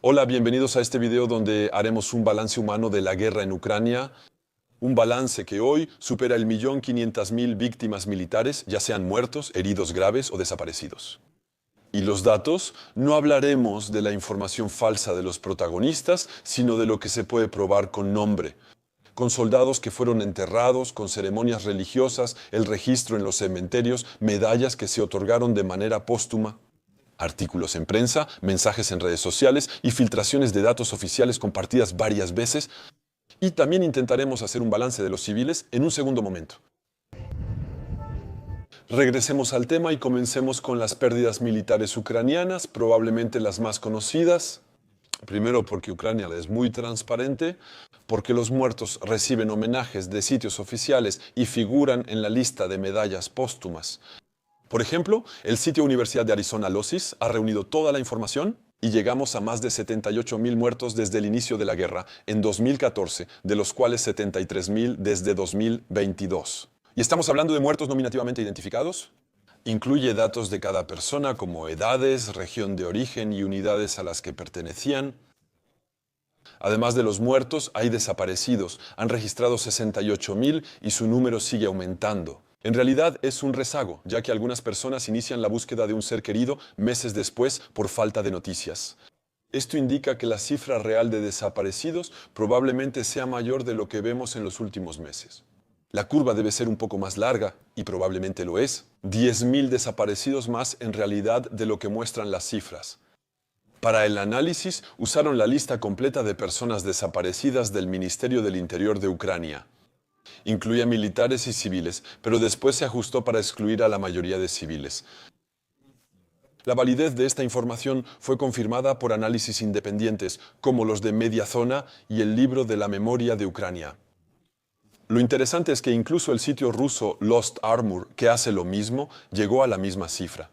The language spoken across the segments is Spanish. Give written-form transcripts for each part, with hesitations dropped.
Hola, bienvenidos a este video donde haremos un balance humano de la guerra en Ucrania. Un balance que hoy supera el 1.500.000 víctimas militares, ya sean muertos, heridos graves o desaparecidos. Y los datos, no hablaremos de la información falsa de los protagonistas, sino de lo que se puede probar con nombre. Con soldados que fueron enterrados, con ceremonias religiosas, el registro en los cementerios, medallas que se otorgaron de manera póstuma, artículos en prensa, mensajes en redes sociales y filtraciones de datos oficiales compartidas varias veces. Y también intentaremos hacer un balance de los civiles en un segundo momento. Regresemos al tema y comencemos con las pérdidas militares ucranianas, probablemente las más conocidas. Primero porque Ucrania es muy transparente, porque los muertos reciben homenajes de sitios oficiales y figuran en la lista de medallas póstumas. Por ejemplo, el sitio Universidad de Arizona LOSIS ha reunido toda la información y llegamos a más de 78.000 muertos desde el inicio de la guerra en 2014, de los cuales 73.000 desde 2022. ¿Y estamos hablando de muertos nominativamente identificados? Incluye datos de cada persona como edades, región de origen y unidades a las que pertenecían. Además de los muertos, hay desaparecidos. Han registrado 68.000 y su número sigue aumentando. En realidad es un rezago, ya que algunas personas inician la búsqueda de un ser querido meses después por falta de noticias. Esto indica que la cifra real de desaparecidos probablemente sea mayor de lo que vemos en los últimos meses. La curva debe ser un poco más larga, y probablemente lo es. 10.000 desaparecidos más en realidad de lo que muestran las cifras. Para el análisis, usaron la lista completa de personas desaparecidas del Ministerio del Interior de Ucrania. Incluía militares y civiles, pero después se ajustó para excluir a la mayoría de civiles. La validez de esta información fue confirmada por análisis independientes, como los de Mediazona y el Libro de la Memoria de Ucrania. Lo interesante es que incluso el sitio ruso Lost Armor, que hace lo mismo, llegó a la misma cifra.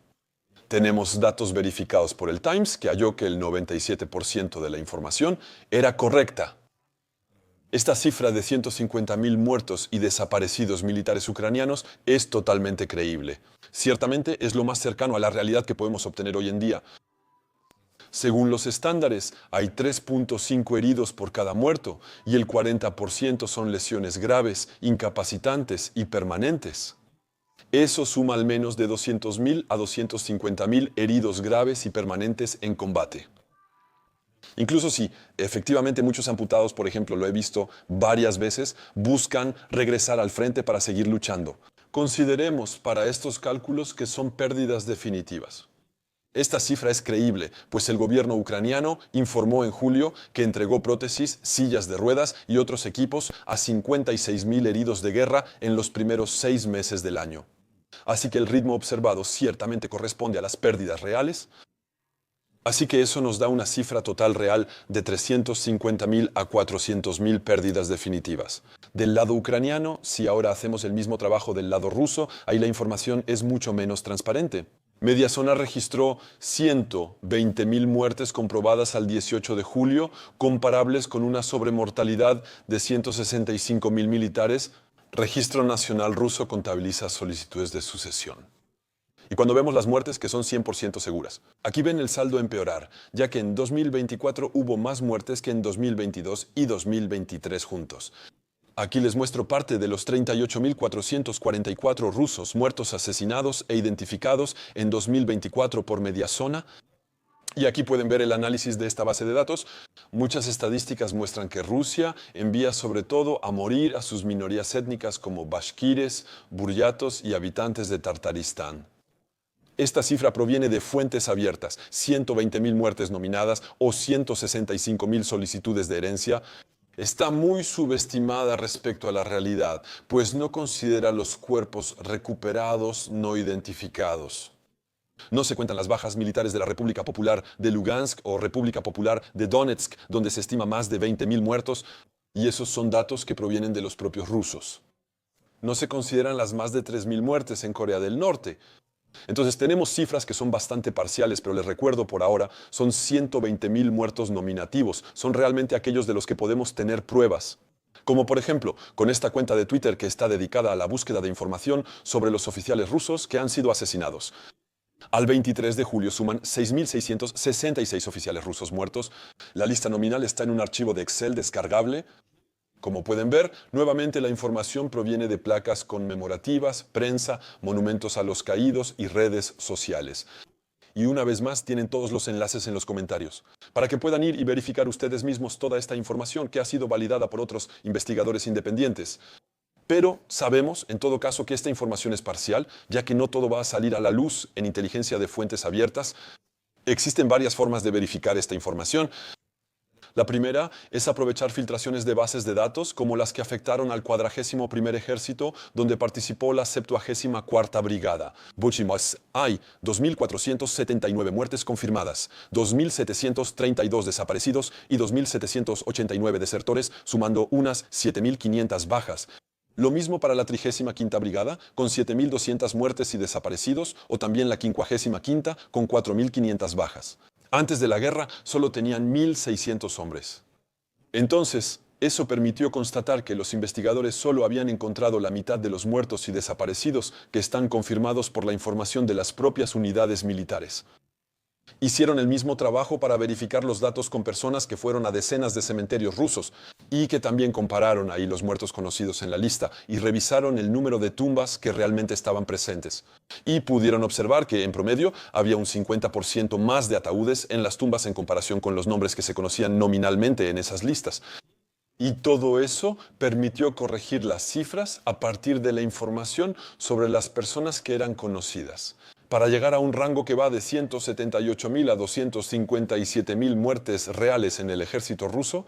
Tenemos datos verificados por el Times, que halló que el 97% de la información era correcta. Esta cifra de 150.000 muertos y desaparecidos militares ucranianos es totalmente creíble. Ciertamente es lo más cercano a la realidad que podemos obtener hoy en día. Según los estándares, hay 3.5 heridos por cada muerto y el 40% son lesiones graves, incapacitantes y permanentes. Eso suma al menos de 200.000 a 250.000 heridos graves y permanentes en combate. Incluso si efectivamente muchos amputados, por ejemplo, lo he visto varias veces, buscan regresar al frente para seguir luchando. Consideremos para estos cálculos que son pérdidas definitivas. Esta cifra es creíble, pues el gobierno ucraniano informó en julio que entregó prótesis, sillas de ruedas y otros equipos a 56.000 heridos de guerra en los primeros 6 meses del año. Así que el ritmo observado ciertamente corresponde a las pérdidas reales. Así que eso nos da una cifra total real de 350.000 a 400.000 pérdidas definitivas. Del lado ucraniano, si ahora hacemos el mismo trabajo del lado ruso, ahí la información es mucho menos transparente. Mediazona registró 120.000 muertes comprobadas al 18 de julio, comparables con una sobremortalidad de 165.000 militares. Registro Nacional Ruso contabiliza solicitudes de sucesión. Y cuando vemos las muertes que son 100% seguras. Aquí ven el saldo empeorar, ya que en 2024 hubo más muertes que en 2022 y 2023 juntos. Aquí les muestro parte de los 38.444 rusos muertos, asesinados e identificados en 2024 por Mediazona. Y aquí pueden ver el análisis de esta base de datos. Muchas estadísticas muestran que Rusia envía sobre todo a morir a sus minorías étnicas como bashkires, buryatos y habitantes de Tartaristán. Esta cifra proviene de fuentes abiertas, 120.000 muertes nominadas o 165.000 solicitudes de herencia. Está muy subestimada respecto a la realidad, pues no considera los cuerpos recuperados no identificados. No se cuentan las bajas militares de la República Popular de Lugansk o República Popular de Donetsk, donde se estima más de 20.000 muertos, y esos son datos que provienen de los propios rusos. No se consideran las más de 3.000 muertes en Corea del Norte. Entonces tenemos cifras que son bastante parciales, pero les recuerdo por ahora, son 120.000 muertos nominativos. Son realmente aquellos de los que podemos tener pruebas. Como por ejemplo, con esta cuenta de Twitter que está dedicada a la búsqueda de información sobre los oficiales rusos que han sido asesinados. Al 23 de julio suman 6.666 oficiales rusos muertos. La lista nominal está en un archivo de Excel descargable. Como pueden ver, nuevamente la información proviene de placas conmemorativas, prensa, monumentos a los caídos y redes sociales. Y una vez más tienen todos los enlaces en los comentarios, para que puedan ir y verificar ustedes mismos toda esta información que ha sido validada por otros investigadores independientes. Pero sabemos, en todo caso, que esta información es parcial, ya que no todo va a salir a la luz en inteligencia de fuentes abiertas. Existen varias formas de verificar esta información. La primera es aprovechar filtraciones de bases de datos como las que afectaron al 41º Ejército, donde participó la 74ª Brigada. Hay 2.479 muertes confirmadas, 2.732 desaparecidos y 2.789 desertores, sumando unas 7.500 bajas. Lo mismo para la 35ª Brigada, con 7.200 muertes y desaparecidos, o también la 55ª, con 4.500 bajas. Antes de la guerra, solo tenían 1.600 hombres. Entonces, eso permitió constatar que los investigadores solo habían encontrado la mitad de los muertos y desaparecidos que están confirmados por la información de las propias unidades militares. Hicieron el mismo trabajo para verificar los datos con personas que fueron a decenas de cementerios rusos y que también compararon ahí los muertos conocidos en la lista y revisaron el número de tumbas que realmente estaban presentes. Y pudieron observar que en promedio había un 50% más de ataúdes en las tumbas en comparación con los nombres que se conocían nominalmente en esas listas. Y todo eso permitió corregir las cifras a partir de la información sobre las personas que eran conocidas, para llegar a un rango que va de 178.000 a 257.000 muertes reales en el ejército ruso.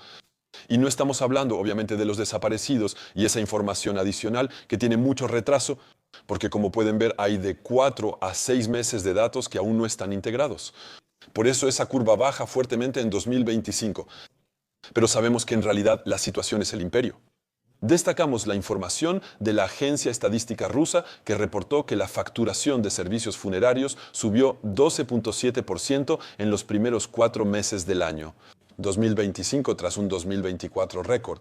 Y no estamos hablando, obviamente, de los desaparecidos y esa información adicional que tiene mucho retraso, porque como pueden ver hay de 4 a 6 meses de datos que aún no están integrados. Por eso esa curva baja fuertemente en 2025. Pero sabemos que en realidad la situación es el imperio. Destacamos la información de la Agencia Estadística Rusa que reportó que la facturación de servicios funerarios subió 12.7% en los primeros 4 meses del año 2025 tras un 2024 récord.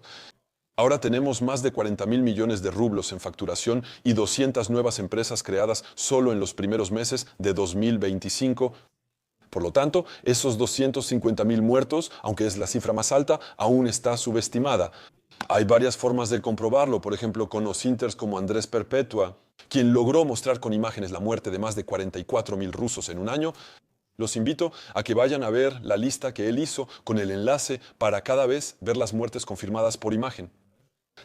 Ahora tenemos más de 40.000 millones de rublos en facturación y 200 nuevas empresas creadas solo en los primeros meses de 2025. Por lo tanto, esos 250.000 muertos, aunque es la cifra más alta, aún está subestimada. Hay varias formas de comprobarlo, por ejemplo con osinters como Andrés Perpetua, quien logró mostrar con imágenes la muerte de más de 44.000 rusos en un año. Los invito a que vayan a ver la lista que él hizo con el enlace para cada vez ver las muertes confirmadas por imagen.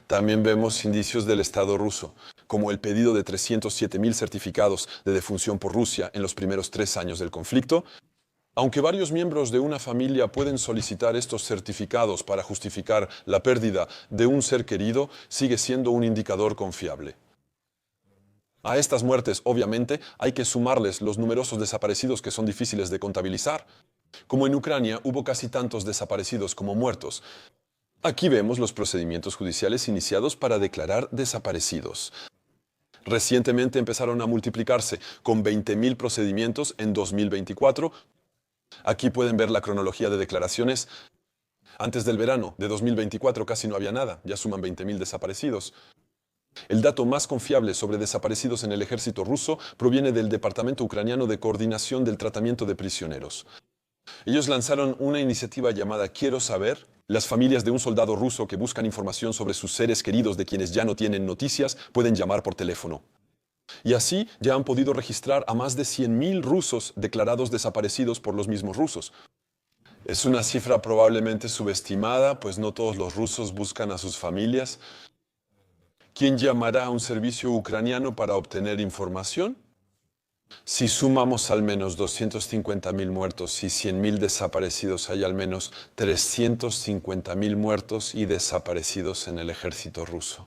También vemos indicios del Estado ruso, como el pedido de 307.000 certificados de defunción por Rusia en los primeros 3 años del conflicto. Aunque varios miembros de una familia pueden solicitar estos certificados para justificar la pérdida de un ser querido, sigue siendo un indicador confiable. A estas muertes, obviamente, hay que sumarles los numerosos desaparecidos que son difíciles de contabilizar. Como en Ucrania hubo casi tantos desaparecidos como muertos. Aquí vemos los procedimientos judiciales iniciados para declarar desaparecidos. Recientemente empezaron a multiplicarse con 20.000 procedimientos en 2024. Aquí pueden ver la cronología de declaraciones. Antes del verano de 2024 casi no había nada, ya suman 20.000 desaparecidos. El dato más confiable sobre desaparecidos en el ejército ruso proviene del Departamento Ucraniano de Coordinación del Tratamiento de Prisioneros. Ellos lanzaron una iniciativa llamada Quiero Saber. Las familias de un soldado ruso que buscan información sobre sus seres queridos de quienes ya no tienen noticias pueden llamar por teléfono. Y así ya han podido registrar a más de 100.000 rusos declarados desaparecidos por los mismos rusos. Es una cifra probablemente subestimada, pues no todos los rusos buscan a sus familias. ¿Quién llamará a un servicio ucraniano para obtener información? Si sumamos al menos 250.000 muertos y 100.000 desaparecidos, hay al menos 350.000 muertos y desaparecidos en el ejército ruso.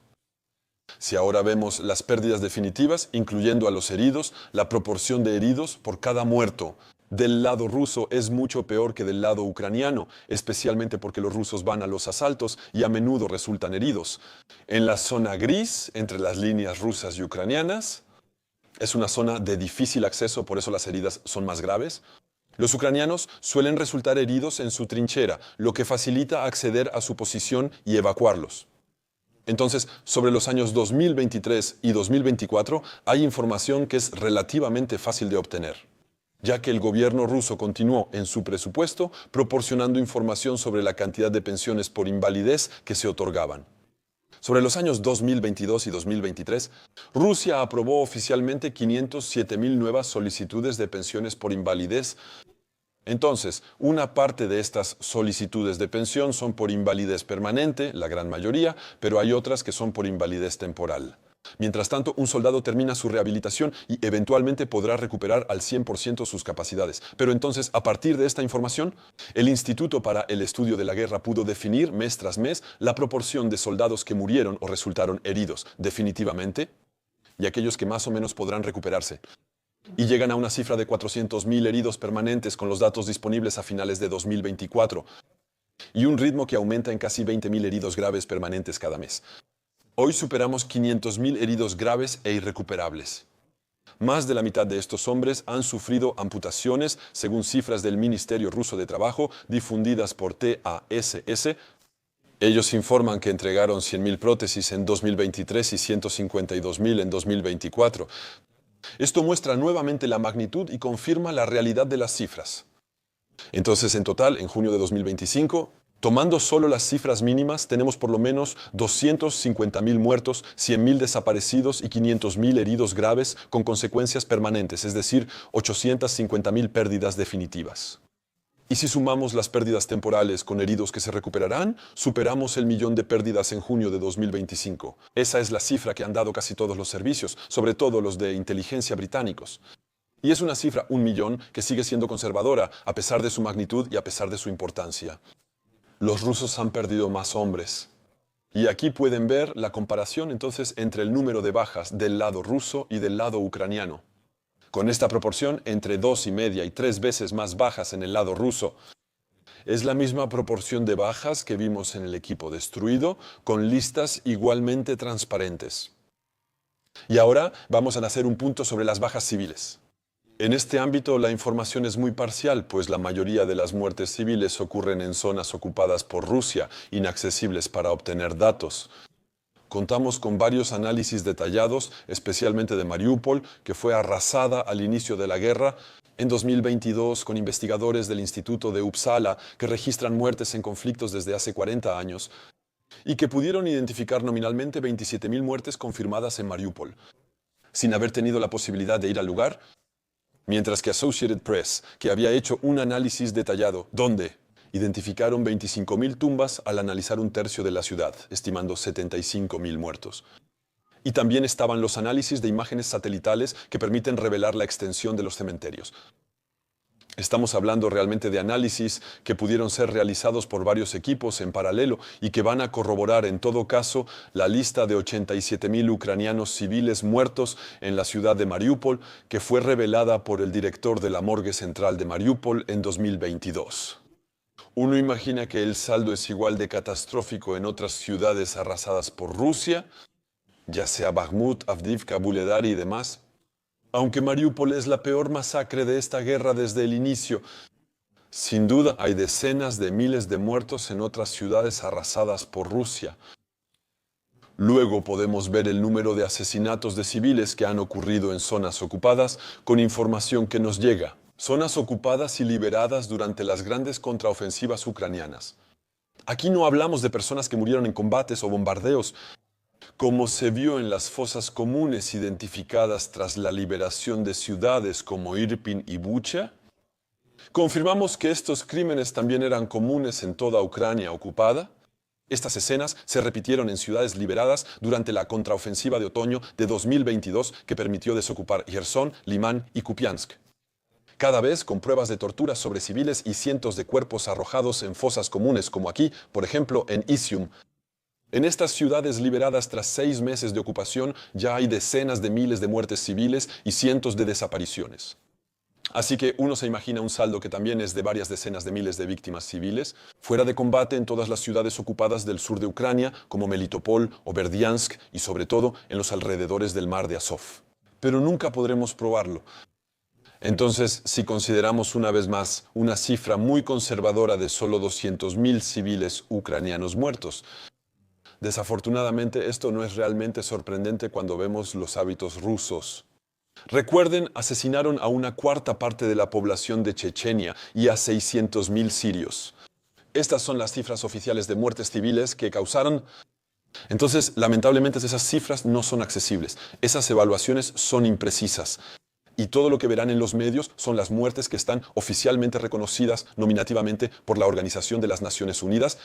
Si ahora vemos las pérdidas definitivas, incluyendo a los heridos, la proporción de heridos por cada muerto del lado ruso es mucho peor que del lado ucraniano, especialmente porque los rusos van a los asaltos y a menudo resultan heridos. En la zona gris, entre las líneas rusas y ucranianas, es una zona de difícil acceso, por eso las heridas son más graves. Los ucranianos suelen resultar heridos en su trinchera, lo que facilita acceder a su posición y evacuarlos. Entonces, sobre los años 2023 y 2024 hay información que es relativamente fácil de obtener. ya que el gobierno ruso continuó en su presupuesto proporcionando información sobre la cantidad de pensiones por invalidez que se otorgaban. Sobre los años 2022 y 2023, Rusia aprobó oficialmente 507.000 nuevas solicitudes de pensiones por invalidez. Entonces, una parte de estas solicitudes de pensión son por invalidez permanente, la gran mayoría, pero hay otras que son por invalidez temporal. Mientras tanto, un soldado termina su rehabilitación y eventualmente podrá recuperar al 100% sus capacidades. Pero entonces, a partir de esta información, el Instituto para el Estudio de la Guerra pudo definir mes tras mes la proporción de soldados que murieron o resultaron heridos definitivamente y aquellos que más o menos podrán recuperarse. Y llegan a una cifra de 400.000 heridos permanentes con los datos disponibles a finales de 2024 y un ritmo que aumenta en casi 20.000 heridos graves permanentes cada mes. Hoy superamos 500.000 heridos graves e irrecuperables. Más de la mitad de estos hombres han sufrido amputaciones, según cifras del Ministerio Ruso de Trabajo difundidas por TASS. Ellos informan que entregaron 100.000 prótesis en 2023 y 152.000 en 2024. Esto muestra nuevamente la magnitud y confirma la realidad de las cifras. Entonces, en total, en junio de 2025, tomando solo las cifras mínimas, tenemos por lo menos 250.000 muertos, 100.000 desaparecidos y 500.000 heridos graves con consecuencias permanentes, es decir, 850.000 pérdidas definitivas. Y si sumamos las pérdidas temporales con heridos que se recuperarán, superamos el 1.000.000 de pérdidas en junio de 2025. Esa es la cifra que han dado casi todos los servicios, sobre todo los de inteligencia británicos. Y es una cifra, 1.000.000, que sigue siendo conservadora, a pesar de su magnitud y a pesar de su importancia. Los rusos han perdido más hombres. Y aquí pueden ver la comparación entonces entre el número de bajas del lado ruso y del lado ucraniano. Con esta proporción, entre 2,5 y 3 veces más bajas en el lado ruso. Es la misma proporción de bajas que vimos en el equipo destruido, con listas igualmente transparentes. Y ahora vamos a hacer un punto sobre las bajas civiles. En este ámbito la información es muy parcial, pues la mayoría de las muertes civiles ocurren en zonas ocupadas por Rusia, inaccesibles para obtener datos. Contamos con varios análisis detallados, especialmente de Mariupol, que fue arrasada al inicio de la guerra, en 2022 con investigadores del Instituto de Uppsala que registran muertes en conflictos desde hace 40 años y que pudieron identificar nominalmente 27.000 muertes confirmadas en Mariupol, sin haber tenido la posibilidad de ir al lugar, mientras que Associated Press, que había hecho un análisis detallado, donde identificaron 25.000 tumbas al analizar un tercio de la ciudad, estimando 75.000 muertos. Y también estaban los análisis de imágenes satelitales que permiten revelar la extensión de los cementerios. Estamos hablando realmente de análisis que pudieron ser realizados por varios equipos en paralelo y que van a corroborar en todo caso la lista de 87.000 ucranianos civiles muertos en la ciudad de Mariupol, que fue revelada por el director de la morgue central de Mariupol en 2022. Uno imagina que el saldo es igual de catastrófico en otras ciudades arrasadas por Rusia, ya sea Bakhmut, Avdiivka, Vuhledar y demás. Aunque Mariupol es la peor masacre de esta guerra desde el inicio, sin duda hay decenas de miles de muertos en otras ciudades arrasadas por Rusia. Luego podemos ver el número de asesinatos de civiles que han ocurrido en zonas ocupadas con información que nos llega. Zonas ocupadas y liberadas durante las grandes contraofensivas ucranianas. Aquí no hablamos de personas que murieron en combates o bombardeos, como se vio en las fosas comunes identificadas tras la liberación de ciudades como Irpin y Bucha. Confirmamos que estos crímenes también eran comunes en toda Ucrania ocupada. Estas escenas se repitieron en ciudades liberadas durante la contraofensiva de otoño de 2022 que permitió desocupar Jersón, Limán y Kupiansk. Cada vez con pruebas de tortura sobre civiles y cientos de cuerpos arrojados en fosas comunes, como aquí, por ejemplo, en Isium. En estas ciudades liberadas tras 6 meses de ocupación ya hay decenas de miles de muertes civiles y cientos de desapariciones. Así que uno se imagina un saldo que también es de varias decenas de miles de víctimas civiles, fuera de combate en todas las ciudades ocupadas del sur de Ucrania, como Melitopol o Berdiansk, y sobre todo en los alrededores del mar de Azov. Pero nunca podremos probarlo. Entonces, si consideramos una vez más una cifra muy conservadora de solo 200.000 civiles ucranianos muertos, desafortunadamente esto no es realmente sorprendente cuando vemos los hábitos rusos. Recuerden, asesinaron a una cuarta parte de la población de Chechenia y a 600.000 sirios. Estas son las cifras oficiales de muertes civiles que causaron. Entonces, lamentablemente, esas cifras no son accesibles. Esas evaluaciones son imprecisas. Y todo lo que verán en los medios son las muertes que están oficialmente reconocidas nominativamente por la Organización de las Naciones Unidas.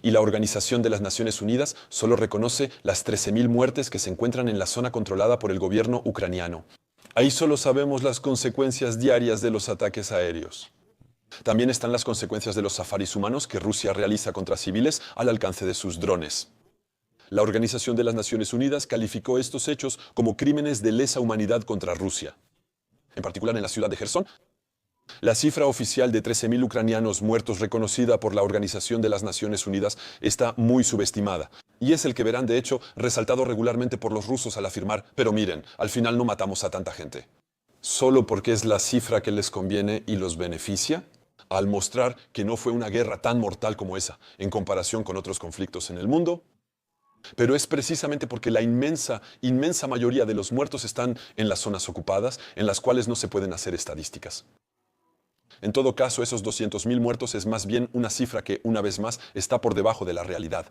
Y la Organización de las Naciones Unidas solo reconoce las 13.000 muertes que se encuentran en la zona controlada por el gobierno ucraniano. Ahí solo sabemos las consecuencias diarias de los ataques aéreos. También están las consecuencias de los safaris humanos que Rusia realiza contra civiles al alcance de sus drones. La Organización de las Naciones Unidas calificó estos hechos como crímenes de lesa humanidad contra Rusia. En particular en la ciudad de Jersón, la cifra oficial de 13.000 ucranianos muertos reconocida por la Organización de las Naciones Unidas está muy subestimada. Y es el que verán, de hecho, resaltado regularmente por los rusos al afirmar, pero miren, al final no matamos a tanta gente. ¿Solo porque es la cifra que les conviene y los beneficia? Al mostrar que no fue una guerra tan mortal como esa, en comparación con otros conflictos en el mundo. Pero es precisamente porque la inmensa mayoría de los muertos están en las zonas ocupadas, en las cuales no se pueden hacer estadísticas. En todo caso, esos 200.000 muertos es más bien una cifra que, una vez más, está por debajo de la realidad.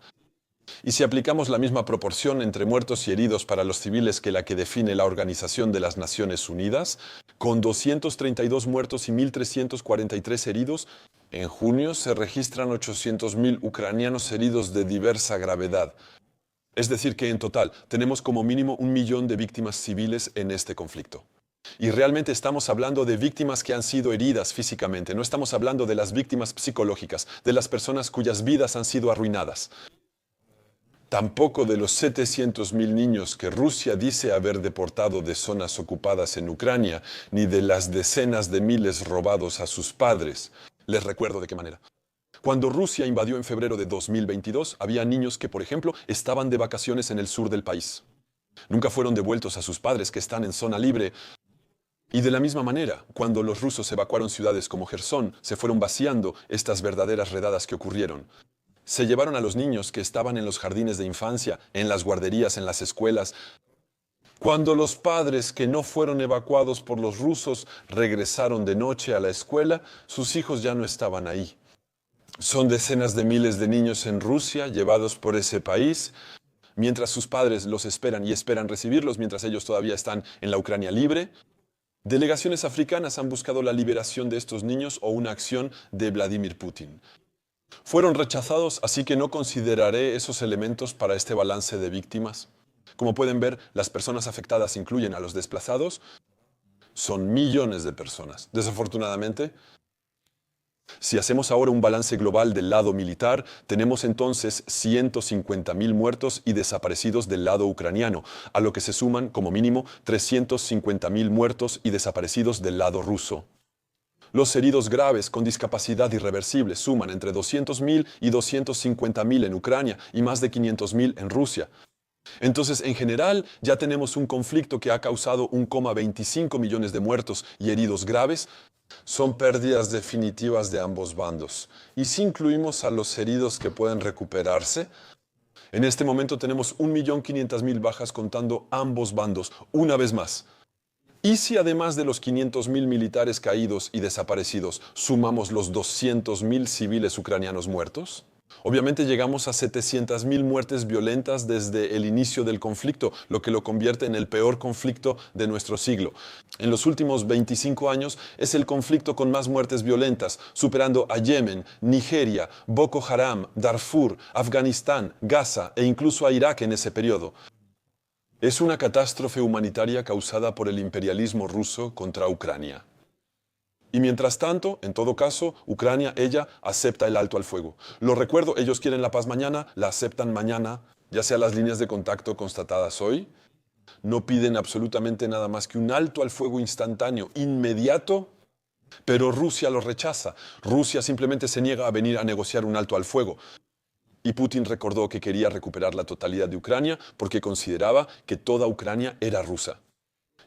Y si aplicamos la misma proporción entre muertos y heridos para los civiles que la que define la Organización de las Naciones Unidas, con 232 muertos y 1.343 heridos, en junio se registran 800.000 ucranianos heridos de diversa gravedad. Es decir que en total tenemos como mínimo 1 millón de víctimas civiles en este conflicto. Y realmente estamos hablando de víctimas que han sido heridas físicamente, no estamos hablando de las víctimas psicológicas, de las personas cuyas vidas han sido arruinadas. Tampoco de los 700.000 niños que Rusia dice haber deportado de zonas ocupadas en Ucrania, ni de las decenas de miles robados a sus padres. Les recuerdo de qué manera. Cuando Rusia invadió en febrero de 2022, había niños que, por ejemplo, estaban de vacaciones en el sur del país. Nunca fueron devueltos a sus padres que están en zona libre. Y de la misma manera, cuando los rusos evacuaron ciudades como Jersón, se fueron vaciando estas verdaderas redadas que ocurrieron. Se llevaron a los niños que estaban en los jardines de infancia, en las guarderías, en las escuelas. Cuando los padres que no fueron evacuados por los rusos regresaron de noche a la escuela, sus hijos ya no estaban ahí. Son decenas de miles de niños en Rusia llevados por ese país, mientras sus padres los esperan y esperan recibirlos, mientras ellos todavía están en la Ucrania libre. Delegaciones africanas han buscado la liberación de estos niños o una acción de Vladimir Putin. Fueron rechazados, así que no consideraré esos elementos para este balance de víctimas. Como pueden ver, las personas afectadas incluyen a los desplazados. Son millones de personas. Desafortunadamente, si hacemos ahora un balance global del lado militar, tenemos entonces 150.000 muertos y desaparecidos del lado ucraniano, a lo que se suman como mínimo 350.000 muertos y desaparecidos del lado ruso. Los heridos graves con discapacidad irreversible suman entre 200.000 y 250.000 en Ucrania y más de 500.000 en Rusia. Entonces, en general, ya tenemos un conflicto que ha causado 1,25 millones de muertos y heridos graves. Son pérdidas definitivas de ambos bandos. Y si incluimos a los heridos que pueden recuperarse, en este momento tenemos 1.500.000 bajas contando ambos bandos, una vez más. ¿Y si además de los 500.000 militares caídos y desaparecidos, sumamos los 200.000 civiles ucranianos muertos? Obviamente llegamos a 700.000 muertes violentas desde el inicio del conflicto, lo que lo convierte en el peor conflicto de nuestro siglo. En los últimos 25 años es el conflicto con más muertes violentas, superando a Yemen, Nigeria, Boko Haram, Darfur, Afganistán, Gaza e incluso a Irak en ese periodo. Es una catástrofe humanitaria causada por el imperialismo ruso contra Ucrania. Y mientras tanto, en todo caso, Ucrania, ella, acepta el alto al fuego. Lo recuerdo, ellos quieren la paz mañana, la aceptan mañana, ya sea las líneas de contacto constatadas hoy. No piden absolutamente nada más que un alto al fuego instantáneo, inmediato, pero Rusia lo rechaza. Rusia simplemente se niega a venir a negociar un alto al fuego. Y Putin recordó que quería recuperar la totalidad de Ucrania porque consideraba que toda Ucrania era rusa.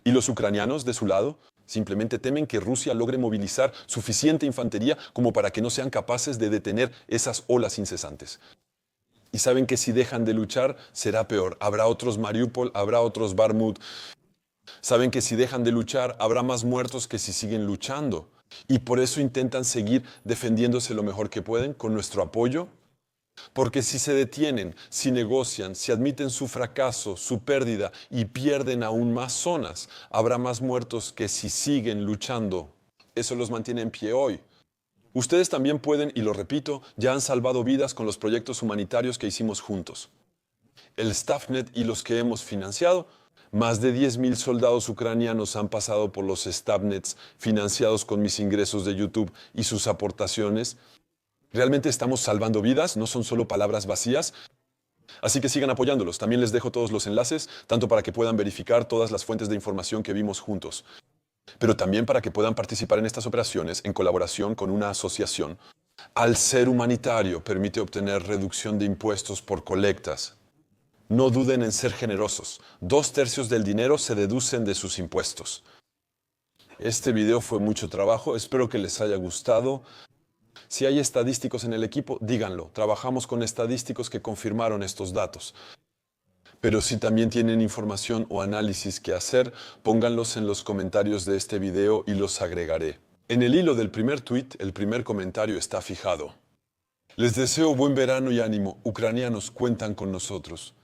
Y los ucranianos, de su lado, simplemente temen que Rusia logre movilizar suficiente infantería como para que no sean capaces de detener esas olas incesantes. Y saben que si dejan de luchar, será peor. Habrá otros Mariupol, habrá otros Bakhmut. Saben que si dejan de luchar, habrá más muertos que si siguen luchando. Y por eso intentan seguir defendiéndose lo mejor que pueden con nuestro apoyo. Porque si se detienen, si negocian, si admiten su fracaso, su pérdida y pierden aún más zonas, habrá más muertos que si siguen luchando. Eso los mantiene en pie hoy. Ustedes también pueden, y lo repito, ya han salvado vidas con los proyectos humanitarios que hicimos juntos. El StaffNet y los que hemos financiado, más de 10.000 soldados ucranianos han pasado por los StaffNets financiados con mis ingresos de YouTube y sus aportaciones. Realmente estamos salvando vidas, no son solo palabras vacías. Así que sigan apoyándolos. También les dejo todos los enlaces, tanto para que puedan verificar todas las fuentes de información que vimos juntos, pero también para que puedan participar en estas operaciones en colaboración con una asociación. Al ser humanitario permite obtener reducción de impuestos por colectas. No duden en ser generosos. 2/3 del dinero se deducen de sus impuestos. Este video fue mucho trabajo, espero que les haya gustado. Si hay estadísticos en el equipo, díganlo. Trabajamos con estadísticos que confirmaron estos datos. Pero si también tienen información o análisis que hacer, pónganlos en los comentarios de este video y los agregaré. En el hilo del primer tweet, el primer comentario está fijado. Les deseo buen verano y ánimo. Ucranianos cuentan con nosotros.